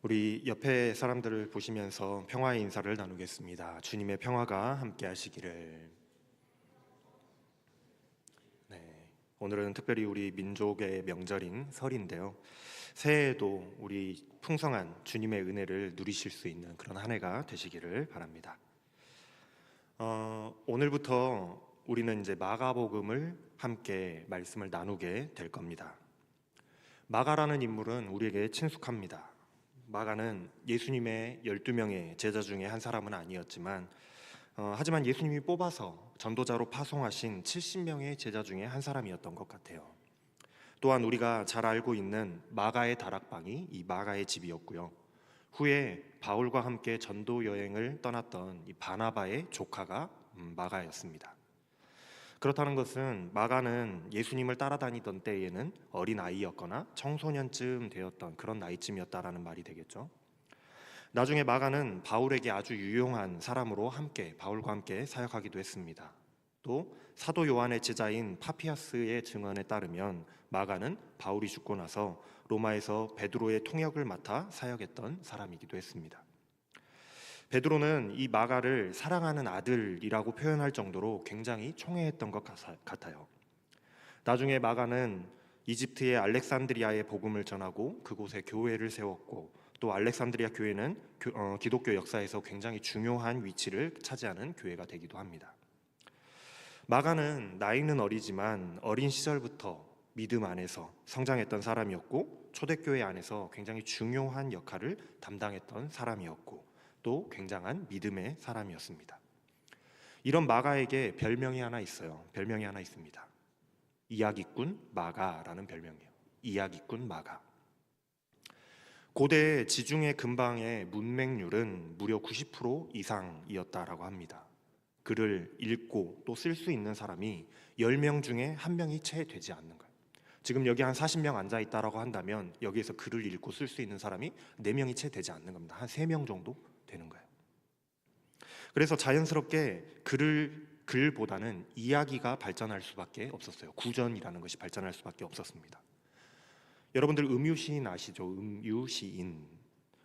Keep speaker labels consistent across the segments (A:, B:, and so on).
A: 우리 옆에 사람들을 보시면서 평화의 인사를 나누겠습니다. 주님의 평화가 함께 하시기를. 네, 오늘은 특별히 우리 민족의 명절인 설인데요. 새해에도 우리 풍성한 주님의 은혜를 누리실 수 있는 그런 한 해가 되시기를 바랍니다. 오늘부터 우리는 이제 마가복음을 함께 말씀을 나누게 될 겁니다. 마가라는 인물은 우리에게 친숙합니다. 마가는 예수님의 12명의 제자 중에 한 사람은 아니었지만 하지만 예수님이 뽑아서 전도자로 파송하신 70명의 제자 중에 한 사람이었던 것 같아요. 또한 우리가 잘 알고 있는 마가의 다락방이 이 마가의 집이었고요. 후에 바울과 함께 전도 여행을 떠났던 이 바나바의 조카가 마가였습니다. 그렇다는 것은 마가는 예수님을 따라다니던 때에는 어린아이였거나 청소년쯤 되었던 그런 나이쯤이었다라는 말이 되겠죠. 나중에 마가는 바울에게 아주 유용한 사람으로 바울과 함께 사역하기도 했습니다. 또 사도 요한의 제자인 파피아스의 증언에 따르면 마가는 바울이 죽고 나서 로마에서 베드로의 통역을 맡아 사역했던 사람이기도 했습니다. 베드로는 이 마가를 사랑하는 아들이라고 표현할 정도로 굉장히 총애했던 것 같아요. 나중에 마가는 이집트의 알렉산드리아의 복음을 전하고 그곳에 교회를 세웠고, 또 알렉산드리아 교회는 기독교 역사에서 굉장히 중요한 위치를 차지하는 교회가 되기도 합니다. 마가는 나이는 어리지만 어린 시절부터 믿음 안에서 성장했던 사람이었고, 초대교회 안에서 굉장히 중요한 역할을 담당했던 사람이었고, 또 굉장한 믿음의 사람이었습니다. 이런 마가에게 별명이 하나 있어요. 별명이 하나 있습니다. 이야기꾼 마가라는 별명이에요. 이야기꾼 마가. 고대 지중해 근방의 문맹률은 무려 90% 이상이었다라고 합니다. 글을 읽고 또 쓸 수 있는 사람이 10명 중에 1명이 채 되지 않는 거예요. 지금 여기 한 40명 앉아 있다라고 한다면 여기에서 글을 읽고 쓸 수 있는 사람이 4명이 채 되지 않는 겁니다. 한 3명 정도 되는 거예요. 그래서 자연스럽게 글보다는 이야기가 발전할 수밖에 없었어요. 구전이라는 것이 발전할 수밖에 없었습니다. 여러분들 음유시인 아시죠? 음유시인.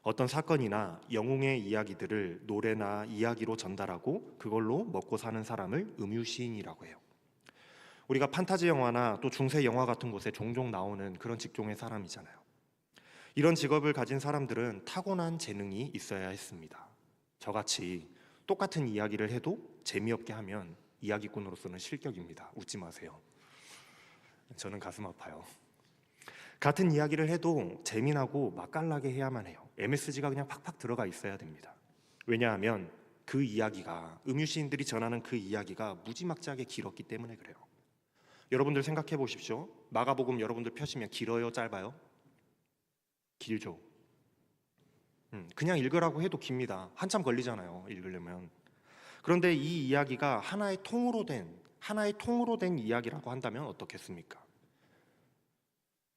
A: 어떤 사건이나 영웅의 이야기들을 노래나 이야기로 전달하고 그걸로 먹고 사는 사람을 음유시인이라고 해요. 우리가 판타지 영화나 또 중세 영화 같은 곳에 종종 나오는 그런 직종의 사람이잖아요. 이런 직업을 가진 사람들은 타고난 재능이 있어야 했습니다. 저같이 똑같은 이야기를 해도 재미없게 하면 이야기꾼으로서는 실격입니다. 웃지 마세요. 저는 가슴 아파요. 같은 이야기를 해도 재미나고 맛깔나게 해야만 해요. MSG가 그냥 팍팍 들어가 있어야 됩니다. 왜냐하면 그 이야기가, 음유시인들이 전하는 그 이야기가 무지막지하게 길었기 때문에 그래요. 여러분들 생각해 보십시오. 마가복음 여러분들 펴시면 길어요, 짧아요? 길죠. 그냥 읽으라고 해도 깁니다. 한참 걸리잖아요, 읽으려면. 그런데 이 이야기가 하나의 통으로 된 이야기라고 한다면 어떻겠습니까?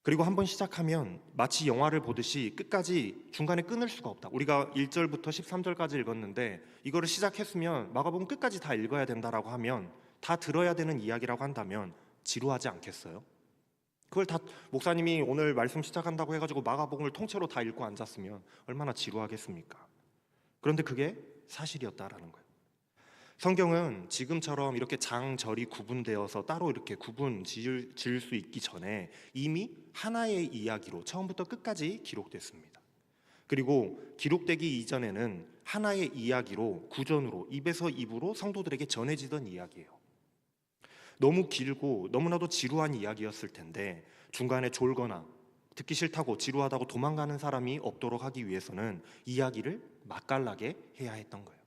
A: 그리고 한번 시작하면 마치 영화를 보듯이 끝까지 중간에 끊을 수가 없다. 우리가 1절부터 13절까지 읽었는데 이거를 시작했으면 마가복음 끝까지 다 읽어야 된다라고 하면, 다 들어야 되는 이야기라고 한다면 지루하지 않겠어요? 그걸 다 목사님이 오늘 말씀 시작한다고 해가지고 마가복음을 통째로 다 읽고 앉았으면 얼마나 지루하겠습니까? 그런데 그게 사실이었다라는 거예요. 성경은 지금처럼 이렇게 장절이 구분되어서 따로 이렇게 지을 수 있기 전에 이미 하나의 이야기로 처음부터 끝까지 기록됐습니다. 그리고 기록되기 이전에는 하나의 이야기로, 구전으로, 입에서 입으로 성도들에게 전해지던 이야기예요. 너무 길고 너무나도 지루한 이야기였을 텐데 중간에 졸거나 듣기 싫다고 지루하다고 도망가는 사람이 없도록 하기 위해서는 이야기를 맛깔나게 해야 했던 거예요.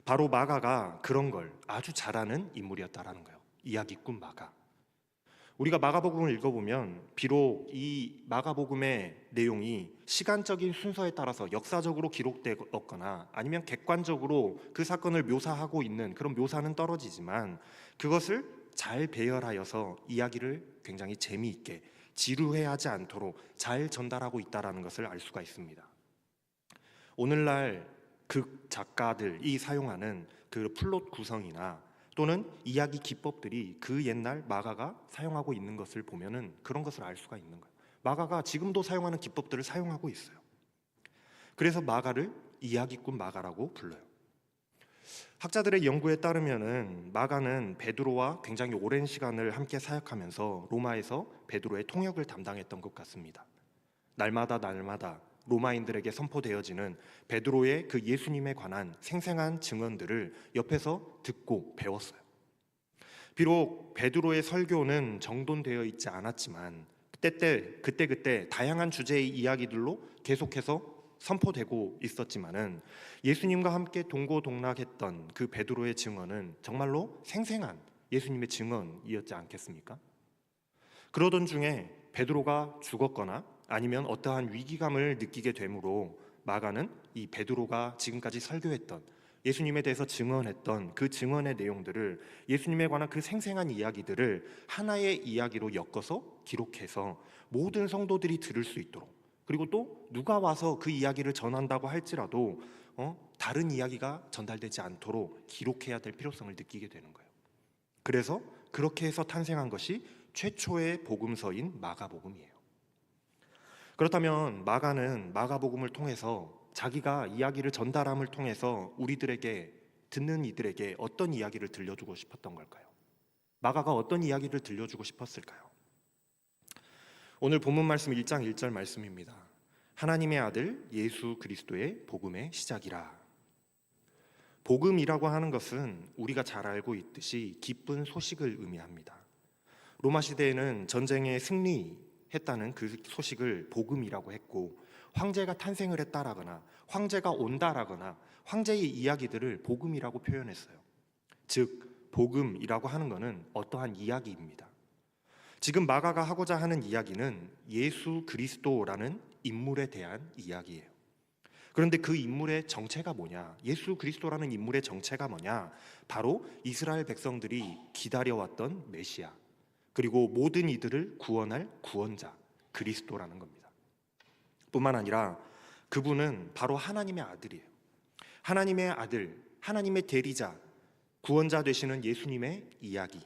A: 바로 마가가 그런 걸 아주 잘하는 인물이었다라는 거예요. 이야기꾼 마가. 우리가 마가복음을 읽어보면 비록 이 마가복음의 내용이 시간적인 순서에 따라서 역사적으로 기록되었거나 아니면 객관적으로 그 사건을 묘사하고 있는 그런 묘사는 떨어지지만, 그것을 잘 배열하여서 이야기를 굉장히 재미있게 지루해하지 않도록 잘 전달하고 있다는 것을 알 수가 있습니다. 오늘날 극 작가들이 사용하는 그 플롯 구성이나 또는 이야기 기법들이 그 옛날 마가가 사용하고 있는 것을 보면은 그런 것을 알 수가 있는 거예요. 마가가 지금도 사용하는 기법들을 사용하고 있어요. 그래서 마가를 이야기꾼 마가라고 불러요. 학자들의 연구에 따르면은 마가는 베드로와 굉장히 오랜 시간을 함께 사역하면서 로마에서 베드로의 통역을 담당했던 것 같습니다. 날마다 로마인들에게 선포되어지는 베드로의 그 예수님에 관한 생생한 증언들을 옆에서 듣고 배웠어요. 비록 베드로의 설교는 정돈되어 있지 않았지만 그때 다양한 주제의 이야기들로 계속해서 선포되고 있었지만은 예수님과 함께 동고동락했던 그 베드로의 증언은 정말로 생생한 예수님의 증언이었지 않겠습니까? 그러던 중에 베드로가 죽었거나 아니면 어떠한 위기감을 느끼게 되므로 마가는 이 베드로가 지금까지 설교했던 예수님에 대해서 증언했던 그 증언의 내용들을, 예수님에 관한 그 생생한 이야기들을 하나의 이야기로 엮어서 기록해서 모든 성도들이 들을 수 있도록, 그리고 또 누가 와서 그 이야기를 전한다고 할지라도 다른 이야기가 전달되지 않도록 기록해야 될 필요성을 느끼게 되는 거예요. 그래서 그렇게 해서 탄생한 것이 최초의 복음서인 마가복음이에요. 그렇다면 마가는 마가복음을 통해서 자기가 이야기를 전달함을 통해서 우리들에게, 듣는 이들에게 어떤 이야기를 들려주고 싶었던 걸까요? 마가가 어떤 이야기를 들려주고 싶었을까요? 오늘 본문 말씀 1장 1절 말씀입니다. 하나님의 아들 예수 그리스도의 복음의 시작이라. 복음이라고 하는 것은 우리가 잘 알고 있듯이 기쁜 소식을 의미합니다. 로마 시대에는 전쟁에 승리했다는 그 소식을 복음이라고 했고, 황제가 탄생을 했다라거나 황제가 온다라거나 황제의 이야기들을 복음이라고 표현했어요. 즉 복음이라고 하는 것은 어떠한 이야기입니다. 지금 마가가 하고자 하는 이야기는 예수 그리스도라는 인물에 대한 이야기예요. 그런데 그 인물의 정체가 뭐냐? 예수 그리스도라는 인물의 정체가 뭐냐? 바로 이스라엘 백성들이 기다려왔던 메시아, 그리고 모든 이들을 구원할 구원자 그리스도라는 겁니다. 뿐만 아니라 그분은 바로 하나님의 아들이에요. 하나님의 아들, 하나님의 대리자, 구원자 되시는 예수님의 이야기.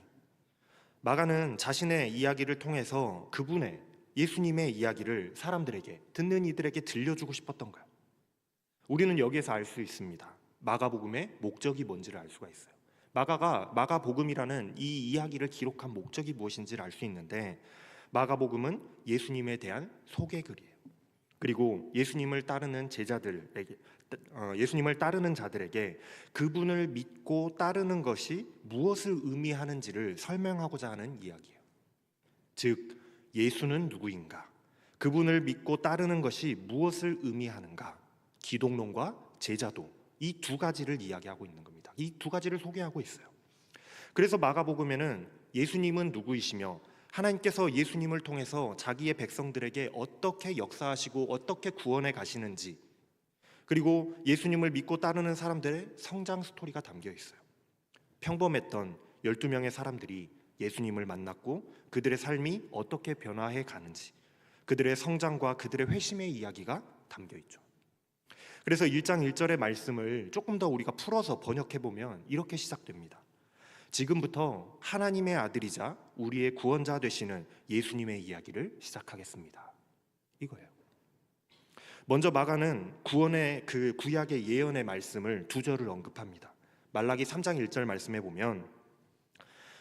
A: 마가는 자신의 이야기를 통해서 그분의, 예수님의 이야기를 사람들에게, 듣는 이들에게 들려주고 싶었던 거예요. 우리는 여기에서 알 수 있습니다. 마가복음의 목적이 뭔지를 알 수가 있어요. 마가가 마가복음이라는 이 이야기를 기록한 목적이 무엇인지를 알 수 있는데, 마가복음은 예수님에 대한 소개글이에요. 그리고 예수님을 따르는 자들에게 그분을 믿고 따르는 것이 무엇을 의미하는지를 설명하고자 하는 이야기예요. 즉 예수는 누구인가, 그분을 믿고 따르는 것이 무엇을 의미하는가, 기독론과 제자도, 이 두 가지를 이야기하고 있는 겁니다. 이 두 가지를 소개하고 있어요. 그래서 마가복음에는 예수님은 누구이시며 하나님께서 예수님을 통해서 자기의 백성들에게 어떻게 역사하시고 어떻게 구원해 가시는지, 그리고 예수님을 믿고 따르는 사람들의 성장 스토리가 담겨 있어요. 평범했던 12명의 사람들이 예수님을 만났고 그들의 삶이 어떻게 변화해 가는지, 그들의 성장과 그들의 회심의 이야기가 담겨 있죠. 그래서 1장 1절의 말씀을 조금 더 우리가 풀어서 번역해보면 이렇게 시작됩니다. 지금부터 하나님의 아들이자 우리의 구원자 되시는 예수님의 이야기를 시작하겠습니다. 이거예요. 먼저 마가는 구원의 그 구약의 예언의 말씀을 두 절을 언급합니다. 말라기 3장 1절 말씀에 보면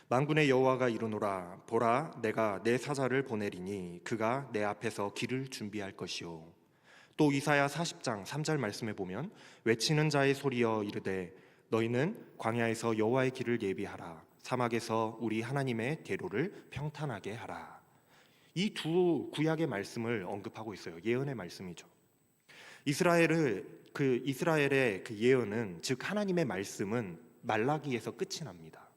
A: 만군의 여호와가 이르노라, 보라 내가 내 사자를 보내리니 그가 내 앞에서 길을 준비할 것이요. 또 이사야 40장 3절 말씀에 보면 외치는 자의 소리여 이르되 너희는 광야에서 여호와의 길을 예비하라, 사막에서 우리 하나님의 대로를 평탄하게 하라. 이 두 구약의 말씀을 언급하고 있어요. 예언의 말씀이죠. 이스라엘의 그 예언은, 즉 하나님의 말씀은 말라기에서 끝이 납니다.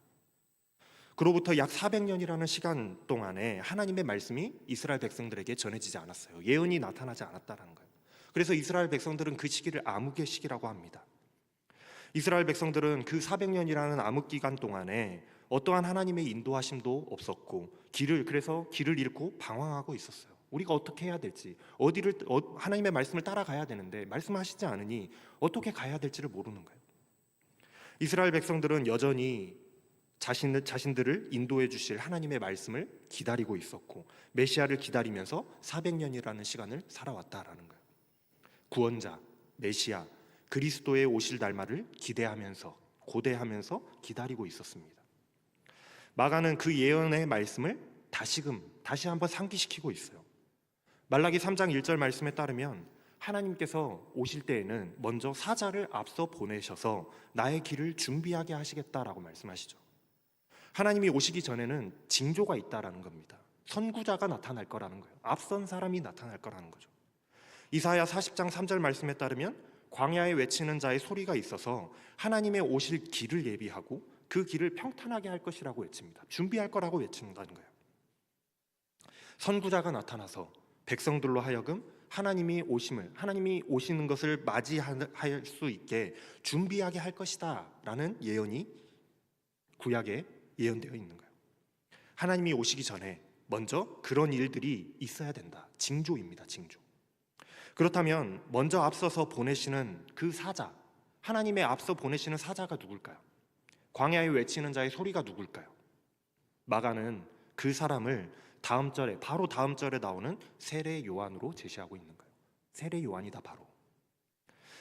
A: 그로부터 약 400년이라는 시간 동안에 하나님의 말씀이 이스라엘 백성들에게 전해지지 않았어요. 예언이 나타나지 않았다는 거예요. 그래서 이스라엘 백성들은 그 시기를 암흑의 시기라고 합니다. 이스라엘 백성들은 그 400년이라는 암흑 기간 동안에 어떠한 하나님의 인도하심도 없었고 그래서 길을 잃고 방황하고 있었어요. 우리가 어떻게 해야 될지, 하나님의 말씀을 따라가야 되는데 말씀하시지 않으니 어떻게 가야 될지를 모르는 거예요. 이스라엘 백성들은 여전히 자신들을 인도해 주실 하나님의 말씀을 기다리고 있었고 메시아를 기다리면서 400년이라는 시간을 살아왔다라는 거예요. 구원자, 메시아 그리스도의 오실 날만을 기대하면서 고대하면서 기다리고 있었습니다. 마가는 그 예언의 말씀을 다시 한번 상기시키고 있어요. 말라기 3장 1절 말씀에 따르면 하나님께서 오실 때에는 먼저 사자를 앞서 보내셔서 나의 길을 준비하게 하시겠다라고 말씀하시죠. 하나님이 오시기 전에는 징조가 있다라는 겁니다. 선구자가 나타날 거라는 거예요. 앞선 사람이 나타날 거라는 거죠. 이사야 40장 3절 말씀에 따르면 광야에 외치는 자의 소리가 있어서 하나님의 오실 길을 예비하고 그 길을 평탄하게 할 것이라고 외칩니다. 준비할 거라고 외친다는 거예요. 선구자가 나타나서 백성들로 하여금 하나님이 오시는 것을 맞이할 수 있게 준비하게 할 것이다 라는 예언이 구약에 예언되어 있는 거예요. 하나님이 오시기 전에 먼저 그런 일들이 있어야 된다. 징조입니다. 징조. 그렇다면 먼저 앞서서 보내시는 그 사자, 하나님의 앞서 보내시는 사자가 누굴까요? 광야에 외치는 자의 소리가 누굴까요? 마가는 그 사람을 바로 다음 절에 나오는 세례 요한으로 제시하고 있는 거예요. 세례 요한이다 바로.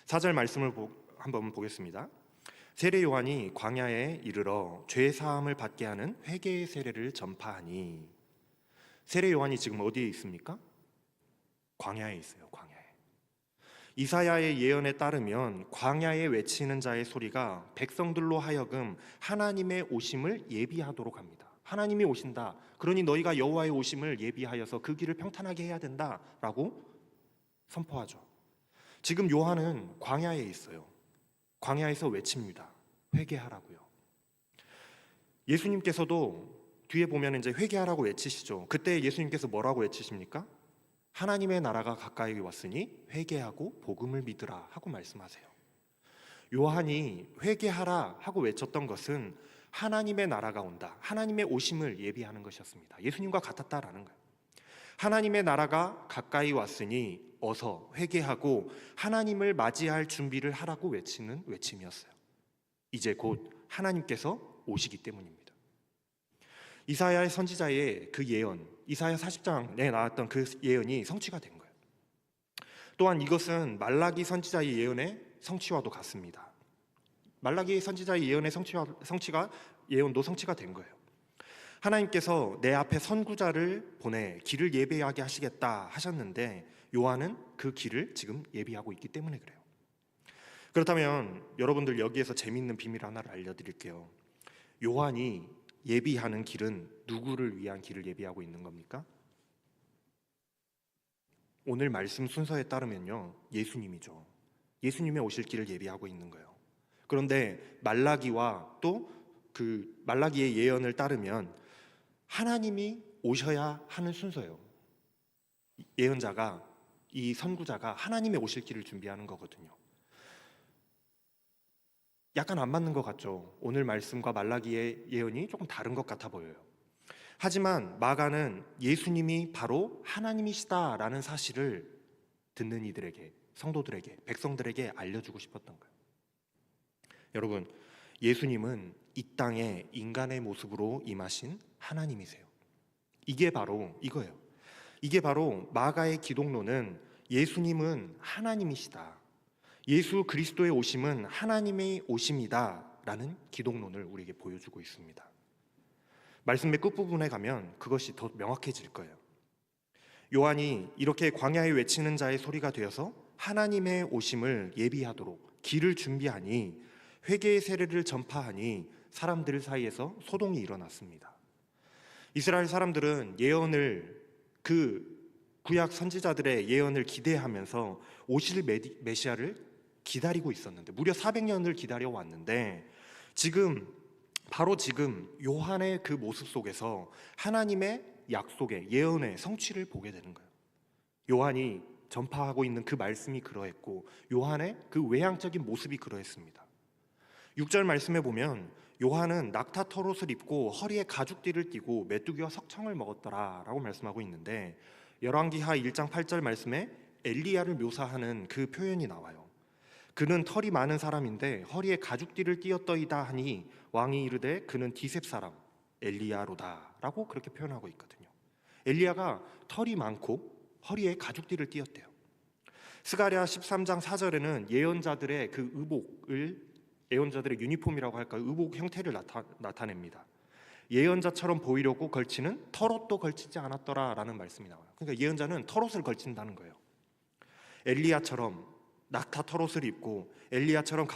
A: 4절 말씀을 한번 보겠습니다. 세례 요한이 광야에 이르러 죄 사함을 받게 하는 회개의 세례를 전파하니. 세례 요한이 지금 어디에 있습니까? 광야에 있어요. 광야에. 이사야의 예언에 따르면 광야에 외치는 자의 소리가 백성들로 하여금 하나님의 오심을 예비하도록 합니다. 하나님이 오신다. 그러니 너희가 여호와의 오심을 예비하여서 그 길을 평탄하게 해야 된다라고 선포하죠. 지금 요한은 광야에 있어요. 광야에서 외칩니다. 회개하라고요. 예수님께서도 뒤에 보면 이제 회개하라고 외치시죠. 그때 예수님께서 뭐라고 외치십니까? 하나님의 나라가 가까이 왔으니 회개하고 복음을 믿으라 하고 말씀하세요. 요한이 회개하라 하고 외쳤던 것은 하나님의 나라가 온다, 하나님의 오심을 예비하는 것이었습니다. 예수님과 같았다라는 거예요. 하나님의 나라가 가까이 왔으니 어서 회개하고 하나님을 맞이할 준비를 하라고 외치는 외침이었어요. 이제 곧 하나님께서 오시기 때문입니다. 이사야의 선지자의 그 예언, 이사야 40장에 나왔던 그 예언이 성취가 된 거예요. 또한 이것은 말라기 선지자의 예언의 성취와도 같습니다. 말라기 선지자의 예언의 예언도 성취가 된 거예요. 하나님께서 내 앞에 선구자를 보내 길을 예비하게 하시겠다 하셨는데 요한은 그 길을 지금 예비하고 있기 때문에 그래요. 그렇다면 여러분들 여기에서 재미있는 비밀 하나를 알려드릴게요. 요한이 예비하는 길은 누구를 위한 길을 예비하고 있는 겁니까? 오늘 말씀 순서에 따르면요, 예수님이죠. 예수님의 오실 길을 예비하고 있는 거예요. 그런데 말라기와 또 그 말라기의 예언을 따르면 하나님이 오셔야 하는 순서예요. 예언자가, 이 선구자가 하나님의 오실 길을 준비하는 거거든요. 약간 안 맞는 것 같죠? 오늘 말씀과 말라기의 예언이 조금 다른 것 같아 보여요. 하지만 마가는 예수님이 바로 하나님이시다라는 사실을 듣는 이들에게, 성도들에게, 백성들에게 알려주고 싶었던 거예요. 여러분, 예수님은 이 땅에 인간의 모습으로 임하신 하나님이세요. 이게 바로 이거예요. 이게 바로 마가의 기독론은 예수님은 하나님이시다, 예수 그리스도의 오심은 하나님의 오심이다 라는 기독론을 우리에게 보여주고 있습니다. 말씀의 끝부분에 가면 그것이 더 명확해질 거예요. 요한이 이렇게 광야에 외치는 자의 소리가 되어서 하나님의 오심을 예비하도록 길을 준비하니, 회개의 세례를 전파하니 사람들 사이에서 소동이 일어났습니다. 이스라엘 사람들은 그 구약 선지자들의 예언을 기대하면서 오실 메시아를 기다리고 있었는데, 무려 400년을 기다려왔는데 바로 지금 요한의 그 모습 속에서 하나님의 약속의 예언의 성취를 보게 되는 거예요. 요한이 전파하고 있는 그 말씀이 그러했고 요한의 그 외향적인 모습이 그러했습니다. 6절 말씀에 보면 요한은 낙타 털옷을 입고 허리에 가죽띠를 띠고 메뚜기와 석청을 먹었더라 라고 말씀하고 있는데, 열왕기하 1장 8절 말씀에 엘리야를 묘사하는 그 표현이 나와요. 그는 털이 많은 사람인데 허리에 가죽띠를 띠었더이다 하니 왕이 이르되 그는 디셉 사람 엘리야로다 라고 그렇게 표현하고 있거든요. 엘리야가 털이 많고 허리에 가죽띠를 띠었대요. 스가랴 13장 4절에는 예언자들의 그 예언자들의 유니폼이라고 할까요? 의복 형태를 나타냅니다. 예언자처럼 보이려고 걸치는 털옷도 걸치지 않았더라라는 말씀이 나와요. 그러니까 예언자는 털옷을 걸친다는 거예요. 엘리야처럼 낙타 털옷을 입고 엘리야처럼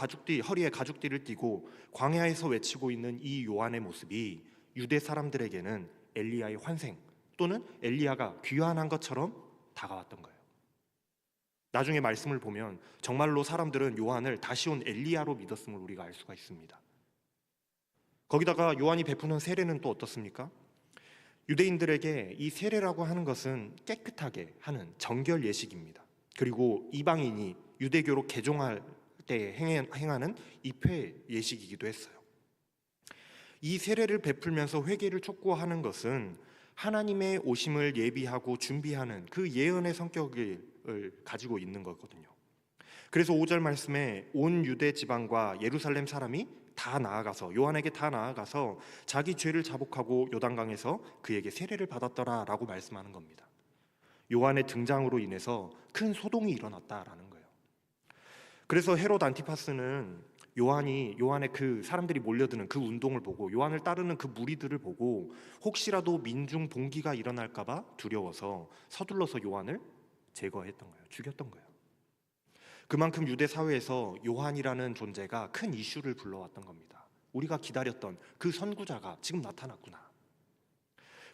A: 허리에 가죽띠를 띠고 광야에서 외치고 있는 이 요한의 모습이 유대 사람들에게는 엘리야의 환생 또는 엘리야가 귀환한 것처럼 다가왔던 거예요. 나중에 말씀을 보면 정말로 사람들은 요한을 다시 온 엘리야로 믿었음을 우리가 알 수가 있습니다. 거기다가 요한이 베푸는 세례는 또 어떻습니까? 유대인들에게 이 세례라고 하는 것은 깨끗하게 하는 정결 예식입니다. 그리고 이방인이 유대교로 개종할 때 행하는 입회 예식이기도 했어요. 이 세례를 베풀면서 회개를 촉구하는 것은 하나님의 오심을 예비하고 준비하는 그 예언의 성격을 가지고 있는 거거든요. 그래서 5절 말씀에 온 유대 지방과 예루살렘 사람이 다 나아가서 요한에게 다 나아가서 자기 죄를 자복하고 요단강에서 그에게 세례를 받았더라라고 말씀하는 겁니다. 요한의 등장으로 인해서 큰 소동이 일어났다라는 거예요. 그래서 헤롯 안티파스는 요한의 그 사람들이 몰려드는 그 운동을 보고 요한을 따르는 그 무리들을 보고 혹시라도 민중 봉기가 일어날까 봐 두려워서 서둘러서 요한을 제거했던 거예요. 죽였던 거예요. 그만큼 유대 사회에서 요한이라는 존재가 큰 이슈를 불러왔던 겁니다. 우리가 기다렸던 그 선구자가 지금 나타났구나.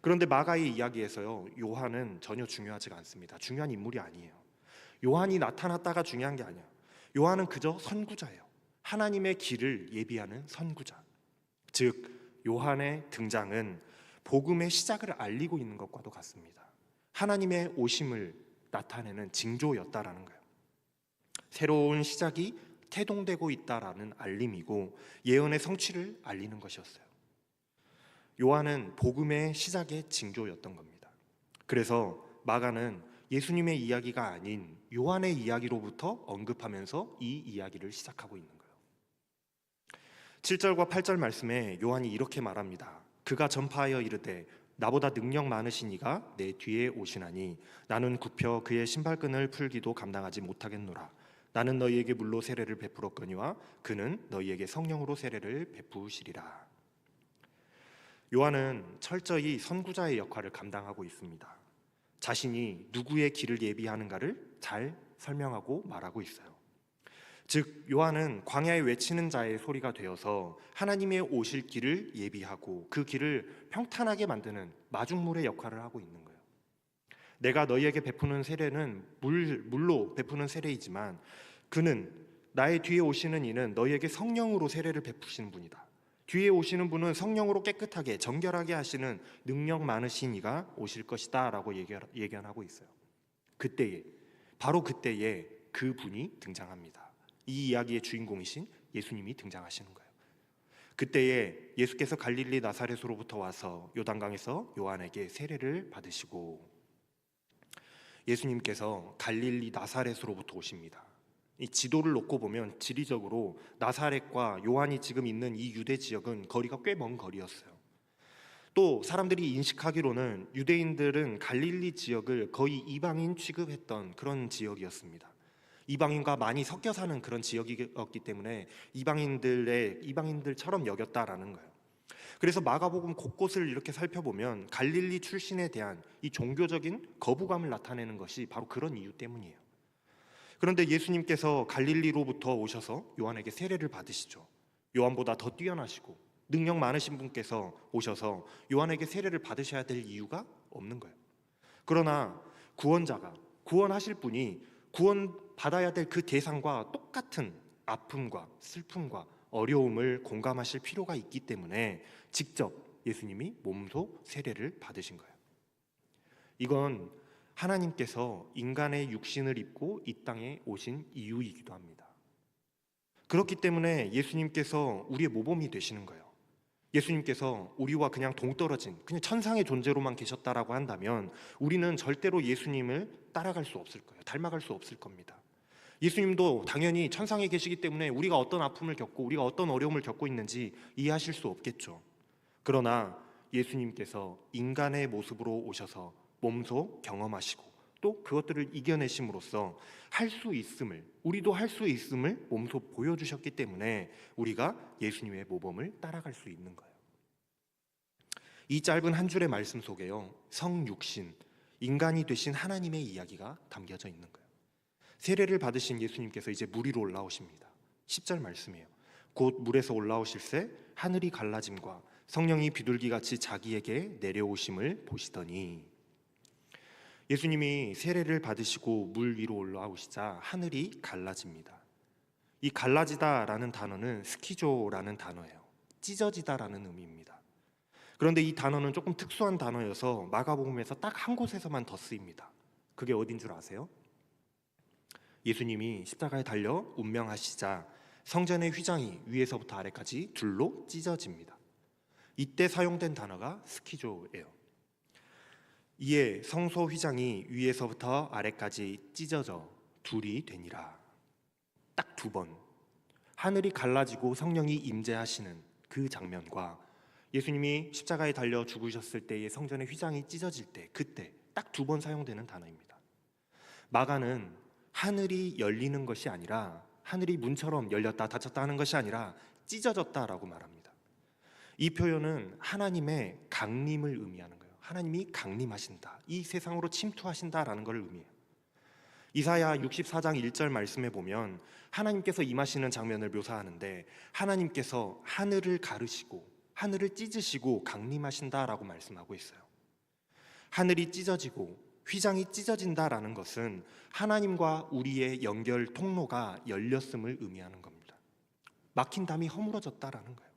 A: 그런데 마가의 이야기에서요, 요한은 전혀 중요하지가 않습니다. 중요한 인물이 아니에요. 요한이 나타났다가 중요한 게 아니에요. 요한은 그저 선구자예요. 하나님의 길을 예비하는 선구자. 즉 요한의 등장은 복음의 시작을 알리고 있는 것과도 같습니다. 하나님의 오심을 나타내는 징조였다라는 거예요. 새로운 시작이 태동되고 있다라는 알림이고 예언의 성취를 알리는 것이었어요. 요한은 복음의 시작의 징조였던 겁니다. 그래서 마가는 예수님의 이야기가 아닌 요한의 이야기로부터 언급하면서 이 이야기를 시작하고 있는 거예요. 7절과 8절 말씀에 요한이 이렇게 말합니다. 그가 전파하여 이르되 나보다 능력 많으신 이가 내 뒤에 오시나니 나는 굽혀 그의 신발끈을 풀기도 감당하지 못하겠노라. 나는 너희에게 물로 세례를 베풀었거니와 그는 너희에게 성령으로 세례를 베푸시리라. 요한은 철저히 선구자의 역할을 감당하고 있습니다. 자신이 누구의 길을 예비하는가를 잘 설명하고 말하고 있어요. 즉 요한은 광야에 외치는 자의 소리가 되어서 하나님의 오실 길을 예비하고 그 길을 평탄하게 만드는 마중물의 역할을 하고 있는 거예요. 내가 너희에게 베푸는 세례는 물로 베푸는 세례이지만 그는 나의 뒤에 오시는 이는 너희에게 성령으로 세례를 베푸시는 분이다. 뒤에 오시는 분은 성령으로 깨끗하게 정결하게 하시는 능력 많으신 이가 오실 것이다 라고 예견하고 있어요. 바로 그때에 그 분이 등장합니다. 이 이야기의 주인공이신 예수님이 등장하시는 거예요. 그때에 예수께서 갈릴리 나사렛으로부터 와서 요단강에서 요한에게 세례를 받으시고 예수님께서 갈릴리 나사렛으로부터 오십니다. 이 지도를 놓고 보면 지리적으로 나사렛과 요한이 지금 있는 이 유대 지역은 거리가 꽤 먼 거리였어요. 또 사람들이 인식하기로는 유대인들은 갈릴리 지역을 거의 이방인 취급했던 그런 지역이었습니다. 이방인과 많이 섞여 사는 그런 지역이었기 때문에 이방인들처럼 여겼다라는 거예요. 그래서 마가복음 곳곳을 이렇게 살펴보면 갈릴리 출신에 대한 이 종교적인 거부감을 나타내는 것이 바로 그런 이유 때문이에요. 그런데 예수님께서 갈릴리로부터 오셔서 요한에게 세례를 받으시죠. 요한보다 더 뛰어나시고 능력 많으신 분께서 오셔서 요한에게 세례를 받으셔야 될 이유가 없는 거예요. 그러나 구원자가 구원하실 분이 구원받아야 될 그 대상과 똑같은 아픔과 슬픔과 어려움을 공감하실 필요가 있기 때문에 직접 예수님이 몸소 세례를 받으신 거예요. 이건 하나님께서 인간의 육신을 입고 이 땅에 오신 이유이기도 합니다. 그렇기 때문에 예수님께서 우리의 모범이 되시는 거예요. 예수님께서 우리와 그냥 동떨어진 그냥 천상의 존재로만 계셨다라고 한다면 우리는 절대로 예수님을 따라갈 수 없을 거예요. 닮아갈 수 없을 겁니다. 예수님도 당연히 천상에 계시기 때문에 우리가 어떤 아픔을 겪고 우리가 어떤 어려움을 겪고 있는지 이해하실 수 없겠죠. 그러나 예수님께서 인간의 모습으로 오셔서 몸소 경험하시고 또 그것들을 이겨내심으로써 할 수 있음을, 우리도 할 수 있음을 몸소 보여주셨기 때문에 우리가 예수님의 모범을 따라갈 수 있는 거예요. 이 짧은 한 줄의 말씀 속에요, 성육신, 인간이 되신 하나님의 이야기가 담겨져 있는 거예요. 세례를 받으신 예수님께서 이제 물 위로 올라오십니다. 10절 말씀이에요. 곧 물에서 올라오실새 하늘이 갈라짐과 성령이 비둘기같이 자기에게 내려오심을 보시더니, 예수님이 세례를 받으시고 물 위로 올라오시자 하늘이 갈라집니다. 이 갈라지다라는 단어는 스키조라는 단어예요. 찢어지다라는 의미입니다. 그런데 이 단어는 조금 특수한 단어여서 마가복음에서 딱 한 곳에서만 더 쓰입니다. 그게 어딘 줄 아세요? 예수님이 십자가에 달려 운명하시자 성전의 휘장이 위에서부터 아래까지 둘로 찢어집니다. 이때 사용된 단어가 스키조예요. 이에 성소 휘장이 위에서부터 아래까지 찢어져 둘이 되니라. 딱 두 번 하늘이 갈라지고 성령이 임재하시는 그 장면과 예수님이 십자가에 달려 죽으셨을 때의 성전의 휘장이 찢어질 때, 그때 딱 두 번 사용되는 단어입니다. 마가는 하늘이 열리는 것이 아니라, 하늘이 문처럼 열렸다 닫혔다 하는 것이 아니라 찢어졌다라고 말합니다. 이 표현은 하나님의 강림을 의미하는 거예요. 하나님이 강림하신다, 이 세상으로 침투하신다라는 걸 의미해요. 이사야 64장 1절 말씀에 보면 하나님께서 임하시는 장면을 묘사하는데, 하나님께서 하늘을 가르시고 하늘을 찢으시고 강림하신다라고 말씀하고 있어요. 하늘이 찢어지고 휘장이 찢어진다라는 것은 하나님과 우리의 연결 통로가 열렸음을 의미하는 겁니다. 막힌 담이 허물어졌다라는 거예요.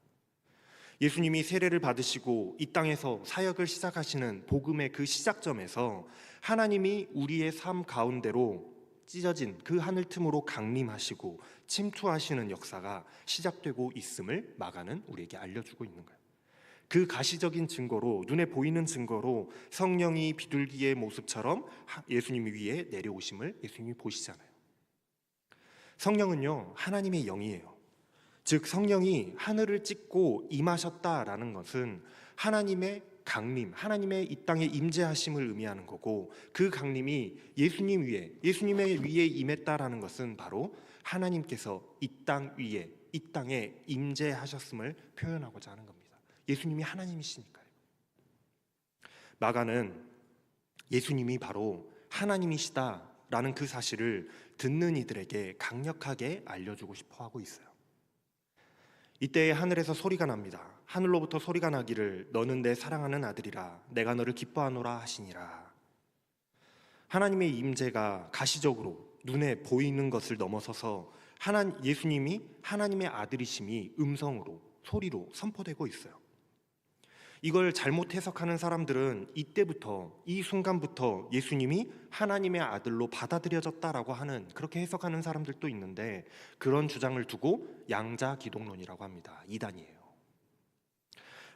A: 예수님이 세례를 받으시고 이 땅에서 사역을 시작하시는 복음의 그 시작점에서 하나님이 우리의 삶 가운데로 찢어진 그 하늘 틈으로 강림하시고 침투하시는 역사가 시작되고 있음을 마가는 우리에게 알려주고 있는 거예요. 그 가시적인 증거로, 눈에 보이는 증거로 성령이 비둘기의 모습처럼 예수님 위에 내려오심을 예수님이 보시잖아요. 성령은요, 하나님의 영이에요. 즉 성령이 하늘을 찢고 임하셨다라는 것은 하나님의 강림, 하나님의 이 땅에 임재하심을 의미하는 거고, 그 강림이 예수님 위에, 예수님의 위에 임했다라는 것은 바로 하나님께서 이 땅 위에, 이 땅에 임재하셨음을 표현하고자 하는 겁니다. 예수님이 하나님이시니까요. 마가는 예수님이 바로 하나님이시다라는 그 사실을 듣는 이들에게 강력하게 알려주고 싶어 하고 있어요. 이때 하늘에서 소리가 납니다. 하늘로부터 소리가 나기를 너는 내 사랑하는 아들이라 내가 너를 기뻐하노라 하시니라. 하나님의 임재가 가시적으로 눈에 보이는 것을 넘어서서 예수님이 하나님의 아들이심이 음성으로, 소리로 선포되고 있어요. 이걸 잘못 해석하는 사람들은 이때부터, 이 순간부터 예수님이 하나님의 아들로 받아들여졌다라고 하는, 그렇게 해석하는 사람들도 있는데, 그런 주장을 두고 양자기독론이라고 합니다. 이단이에요.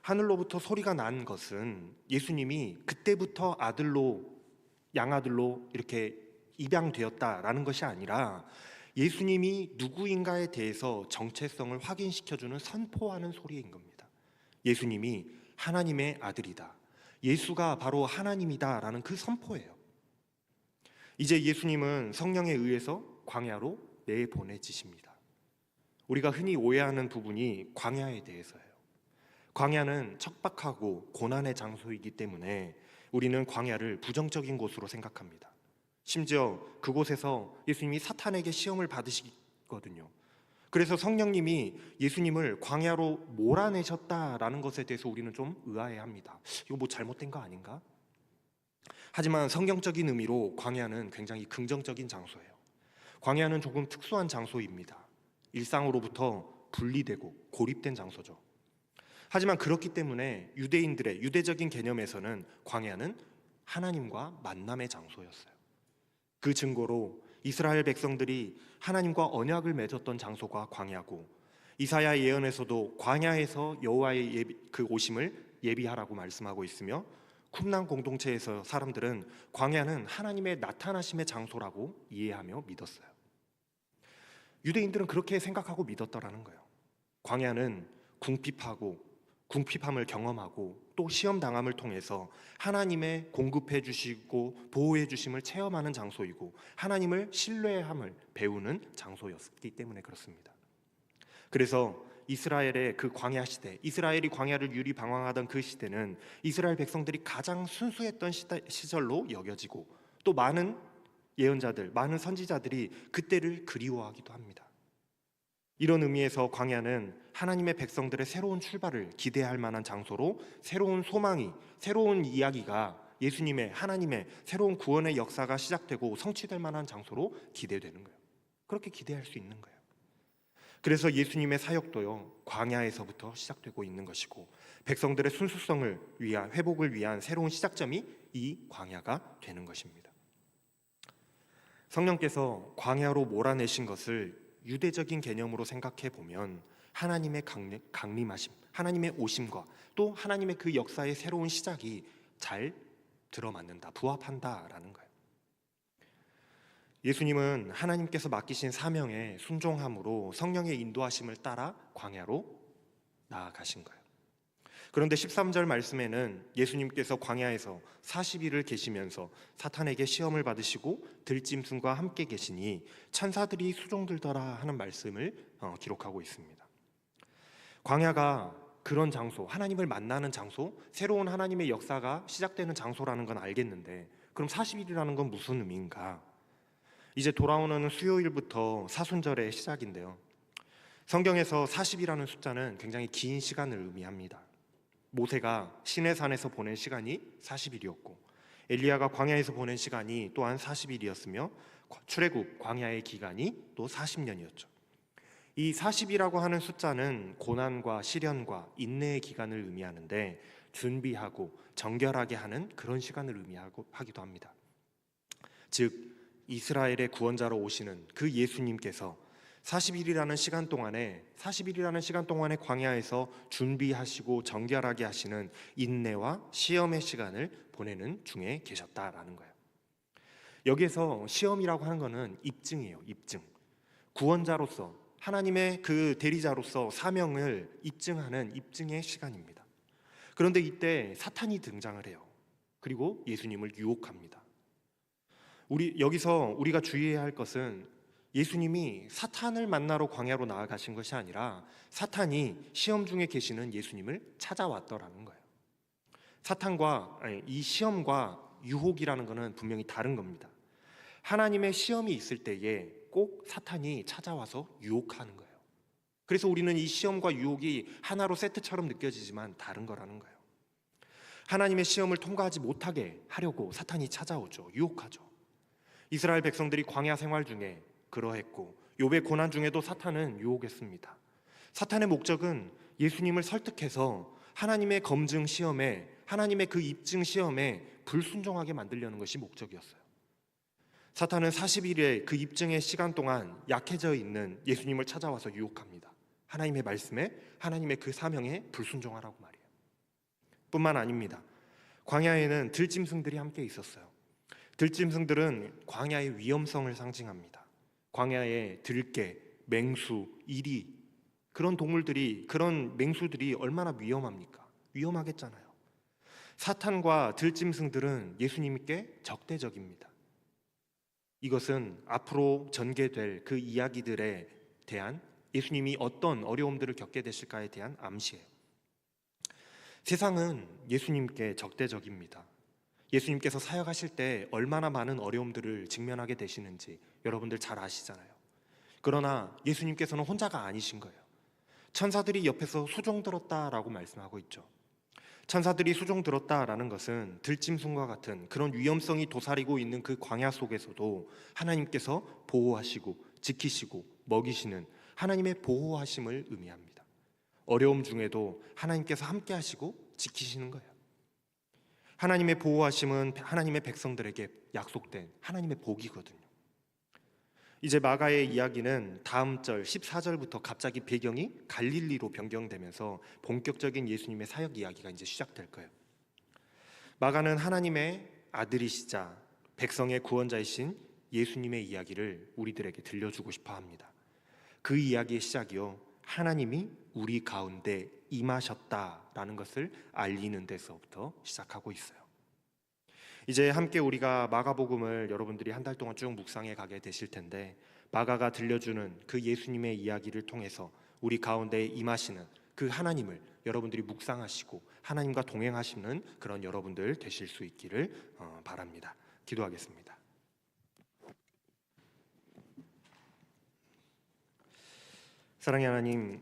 A: 하늘로부터 소리가 난 것은 예수님이 그때부터 아들로, 양아들로 이렇게 입양되었다라는 것이 아니라 예수님이 누구인가에 대해서 정체성을 확인시켜주는, 선포하는 소리인 겁니다. 예수님이 하나님의 아들이다, 예수가 바로 하나님이다 라는 그 선포예요. 이제 예수님은 성령에 의해서 광야로 내보내지십니다. 우리가 흔히 오해하는 부분이 광야에 대해서예요. 광야는 척박하고 고난의 장소이기 때문에 우리는 광야를 부정적인 곳으로 생각합니다. 심지어 그곳에서 예수님이 사탄에게 시험을 받으시거든요. 그래서 성령님이 예수님을 광야로 몰아내셨다라는 것에 대해서 우리는 좀 의아해합니다. 이거 뭐 잘못된 거 아닌가? 하지만 성경적인 의미로 광야는 굉장히 긍정적인 장소예요. 광야는 조금 특수한 장소입니다. 일상으로부터 분리되고 고립된 장소죠. 하지만 그렇기 때문에 유대인들의 유대적인 개념에서는 광야는 하나님과 만남의 장소였어요. 그 증거로 이스라엘 백성들이 하나님과 언약을 맺었던 장소가 광야고, 이사야 예언에서도 광야에서 여호와의 그 오심을 예비하라고 말씀하고 있으며, 쿰난 공동체에서 사람들은 광야는 하나님의 나타나심의 장소라고 이해하며 믿었어요. 유대인들은 그렇게 생각하고 믿었더라는 거예요. 광야는 궁핍하고 궁핍함을 경험하고 또 시험 당함을 통해서 하나님의 공급해 주시고 보호해 주심을 체험하는 장소이고 하나님을 신뢰함을 배우는 장소였기 때문에 그렇습니다. 그래서 이스라엘의 그 광야 시대, 이스라엘이 광야를 유리방황하던 그 시대는 이스라엘 백성들이 가장 순수했던 시절로 여겨지고 또 많은 예언자들, 많은 선지자들이 그때를 그리워하기도 합니다. 이런 의미에서 광야는 하나님의 백성들의 새로운 출발을 기대할 만한 장소로 새로운 소망이, 새로운 이야기가 예수님의, 하나님의 새로운 구원의 역사가 시작되고 성취될 만한 장소로 기대되는 거예요. 그렇게 기대할 수 있는 거예요. 그래서 예수님의 사역도요, 광야에서부터 시작되고 있는 것이고 백성들의 순수성을 위한, 회복을 위한 새로운 시작점이 이 광야가 되는 것입니다. 성령께서 광야로 몰아내신 것을 유대적인 개념으로 생각해 보면 하나님의 강림하심, 하나님의 오심과 또 하나님의 그 역사의 새로운 시작이 잘 들어맞는다, 부합한다라는 거예요. 예수님은 하나님께서 맡기신 사명에 순종함으로 성령의 인도하심을 따라 광야로 나아가신 거예요. 그런데 13절 말씀에는 예수님께서 광야에서 40일을 계시면서 사탄에게 시험을 받으시고 들짐승과 함께 계시니 천사들이 수종들더라 하는 말씀을 기록하고 있습니다. 광야가 그런 장소, 하나님을 만나는 장소, 새로운 하나님의 역사가 시작되는 장소라는 건 알겠는데 그럼 40일이라는 건 무슨 의미인가? 이제 돌아오는 수요일부터 사순절의 시작인데요. 성경에서 40이라는 숫자는 굉장히 긴 시간을 의미합니다. 모세가 시내산에서 보낸 시간이 40일이었고 엘리야가 광야에서 보낸 시간이 또한 40일이었으며 출애굽 광야의 기간이 또 40년이었죠. 이 40이라고 하는 숫자는 고난과 시련과 인내의 기간을 의미하는데 준비하고 정결하게 하는 그런 시간을 의미하기도 합니다. 즉 이스라엘의 구원자로 오시는 그 예수님께서 40일이라는 시간 동안에 광야에서 준비하시고 정결하게 하시는 인내와 시험의 시간을 보내는 중에 계셨다라는 거예요. 여기에서 시험이라고 하는 것은 입증이에요. 입증. 구원자로서 하나님의 그 대리자로서 사명을 입증하는 입증의 시간입니다. 그런데 이때 사탄이 등장을 해요. 그리고 예수님을 유혹합니다. 여기서 우리가 주의해야 할 것은 예수님이 사탄을 만나러 광야로 나아가신 것이 아니라 사탄이 시험 중에 계시는 예수님을 찾아왔더라는 거예요. 이 시험과 유혹이라는 것은 분명히 다른 겁니다. 하나님의 시험이 있을 때에 꼭 사탄이 찾아와서 유혹하는 거예요. 그래서 우리는 이 시험과 유혹이 하나로 세트처럼 느껴지지만 다른 거라는 거예요. 하나님의 시험을 통과하지 못하게 하려고 사탄이 찾아오죠. 유혹하죠. 이스라엘 백성들이 광야 생활 중에 그러했고 욥의 고난 중에도 사탄은 유혹했습니다. 사탄의 목적은 예수님을 설득해서 하나님의 검증 시험에, 하나님의 그 입증 시험에 불순종하게 만들려는 것이 목적이었어요. 사탄은 40일의 그 입증의 시간 동안 약해져 있는 예수님을 찾아와서 유혹합니다. 하나님의 말씀에, 하나님의 그 사명에 불순종하라고 말이에요. 뿐만 아닙니다. 광야에는 들짐승들이 함께 있었어요. 들짐승들은 광야의 위험성을 상징합니다. 광야에 들개, 맹수, 이리 그런 동물들이, 그런 맹수들이 얼마나 위험합니까? 위험하겠잖아요. 사탄과 들짐승들은 예수님께 적대적입니다. 이것은 앞으로 전개될 그 이야기들에 대한 예수님이 어떤 어려움들을 겪게 되실까에 대한 암시예요. 세상은 예수님께 적대적입니다. 예수님께서 사역하실 때 얼마나 많은 어려움들을 직면하게 되시는지 여러분들 잘 아시잖아요. 그러나 예수님께서는 혼자가 아니신 거예요. 천사들이 옆에서 수종 들었다라고 말씀하고 있죠. 천사들이 수종 들었다라는 것은 들짐승과 같은 그런 위험성이 도사리고 있는 그 광야 속에서도 하나님께서 보호하시고 지키시고 먹이시는 하나님의 보호하심을 의미합니다. 어려움 중에도 하나님께서 함께 하시고 지키시는 거예요. 하나님의 보호하심은 하나님의 백성들에게 약속된 하나님의 복이거든요. 이제 마가의 이야기는 다음 절 14절부터 갑자기 배경이 갈릴리로 변경되면서 본격적인 예수님의 사역 이야기가 이제 시작될 거예요. 마가는 하나님의 아들이시자 백성의 구원자이신 예수님의 이야기를 우리들에게 들려주고 싶어 합니다. 그 이야기의 시작이요, 하나님이 우리 가운데 임하셨다라는 것을 알리는 데서부터 시작하고 있어요. 이제 함께 우리가 마가복음을 여러분들이 한 달 동안 쭉 묵상해 가게 되실 텐데, 마가가 들려주는 그 예수님의 이야기를 통해서 우리 가운데 임하시는 그 하나님을 여러분들이 묵상하시고 하나님과 동행하시는 그런 여러분들 되실 수 있기를 바랍니다. 기도하겠습니다. 사랑의 하나님,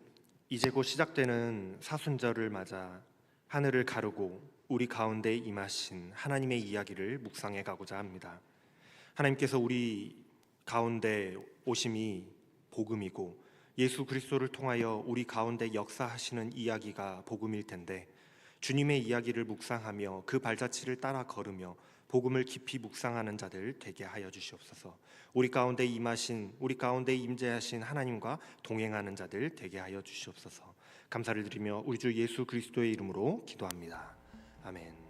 A: 이제 곧 시작되는 사순절을 맞아 하늘을 가르고 우리 가운데 임하신 하나님의 이야기를 묵상해 가고자 합니다. 하나님께서 우리 가운데 오심이 복음이고 예수 그리스도를 통하여 우리 가운데 역사하시는 이야기가 복음일 텐데, 주님의 이야기를 묵상하며 그 발자취를 따라 걸으며 복음을 깊이 묵상하는 자들 되게 하여 주시옵소서. 우리 가운데 임하신, 우리 가운데 임재하신 하나님과 동행하는 자들 되게 하여 주시옵소서. 감사를 드리며 우리 주 예수 그리스도의 이름으로 기도합니다. 아멘.